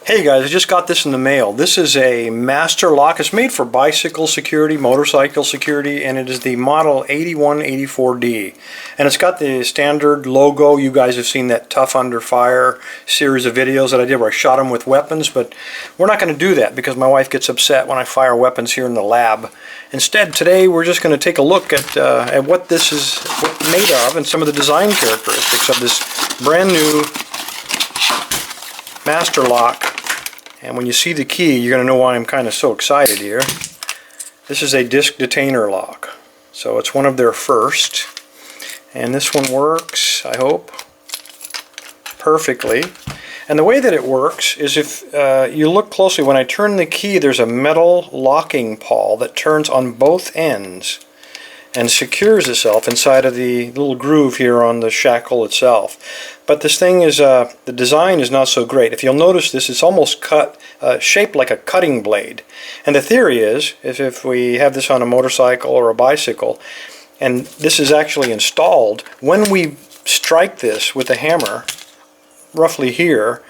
Hey guys, I just got this in the mail. This is a master lock. It's made for bicycle security, motorcycle security, and it is the model 8184D. And it's got the standard logo. You guys have seen that Tough Under Fire series of videos that I did where I shot them with weapons, but we're not going to do that because my wife gets upset when I fire weapons here in the lab. Instead, today we're just going to take a look at what this is made of and some of the design characteristics of this brand new master lock. And when you see the key, you're going to know why I'm kind of so excited here. This is a disc detainer lock. So it's one of their first. And this one works, I hope, perfectly. And the way that it works is if you look closely, when I turn the key, there's a metal locking pawl that turns on both ends and secures itself inside of the little groove here on the shackle itself. But this thing is, the design is not so great. If you'll notice this, it's almost shaped like a cutting blade. And the theory is, if we have this on a motorcycle or a bicycle, and this is actually installed, when we strike this with a hammer, roughly here,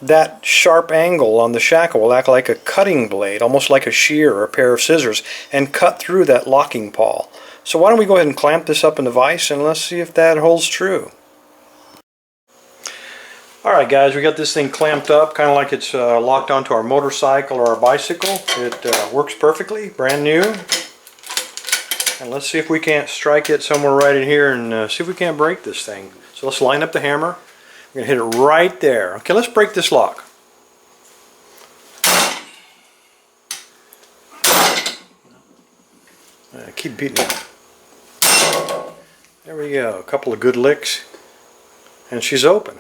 that sharp angle on the shackle will act like a cutting blade, almost like a shear or a pair of scissors, and cut through that locking pawl. So why don't we go ahead and clamp this up in the vise and let's see if that holds true. Alright guys, we got this thing clamped up kind of like it's locked onto our motorcycle or our bicycle. It works perfectly, brand new. And let's see if we can't strike it somewhere right in here and see if we can't break this thing. So let's line up the hammer. We're going to hit it right there. Okay, let's break this lock. Keep beating it. There we go, a couple of good licks, and she's open.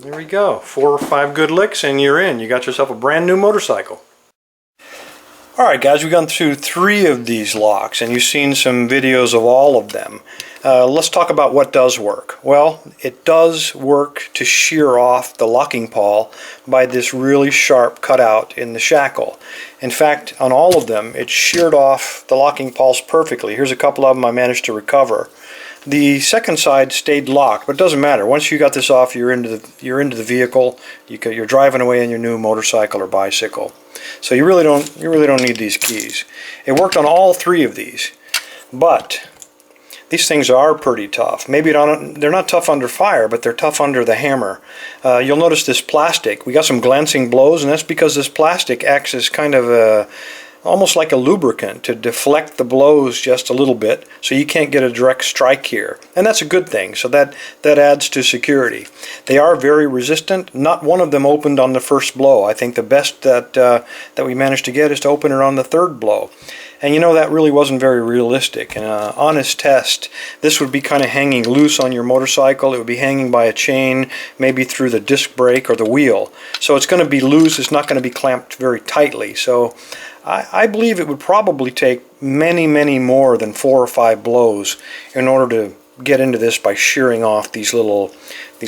There we go, 4 or 5 good licks and you're in. You got yourself a brand new motorcycle. Alright guys, we've gone through 3 of these locks and you've seen some videos of all of them. Let's talk about what does work. Well, it does work to shear off the locking pawl by this really sharp cutout in the shackle. In fact, on all of them, it sheared off the locking pawls perfectly. Here's a couple of them I managed to recover. The second side stayed locked, but it doesn't matter. Once you got this off, you're into the vehicle. You're driving away in your new motorcycle or bicycle. So you really don't need these keys. It worked on all 3 of these, but these things are pretty tough. Maybe they're not tough under fire, but they're tough under the hammer. You'll notice this plastic. We got some glancing blows, and that's because this plastic acts as kind of almost like a lubricant to deflect the blows just a little bit, so you can't get a direct strike here. And that's a good thing, so that adds to security. They are very resistant. Not one of them opened on the first blow. I think the best that we managed to get is to open it on the 3rd blow. And you know, that really wasn't very realistic. In an honest test, this would be kind of hanging loose on your motorcycle. It would be hanging by a chain, maybe through the disc brake or the wheel. So it's going to be loose. It's not going to be clamped very tightly. So I believe it would probably take many, many more than 4 or 5 blows in order to get into this by shearing off these little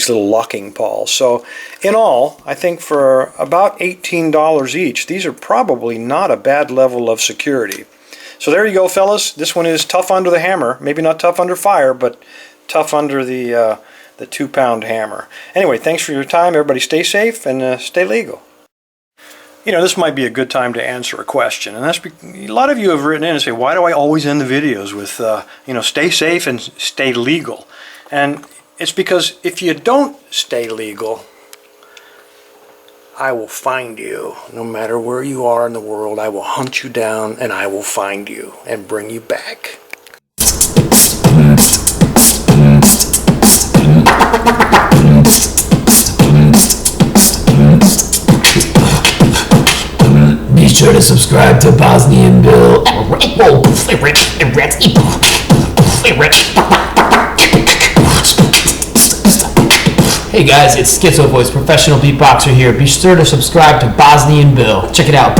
locking pawls. So in all, I think for about $18 each, these are probably not a bad level of security. So there you go, fellas. This one is tough under the hammer. Maybe not tough under fire, but tough under the 2-pound hammer. Anyway, thanks for your time. Everybody stay safe and stay legal. You know, this might be a good time to answer a question, and that's a lot of you have written in and say, why do I always end the videos with, you know, stay safe and stay legal? And it's because if you don't stay legal, I will find you. No matter where you are in the world, I will hunt you down and I will find you and bring you back. Be sure to subscribe to Bosnianbill. Hey guys, it's Schizo Voice, professional beatboxer here. Be sure to subscribe to Bosnianbill. Check it out.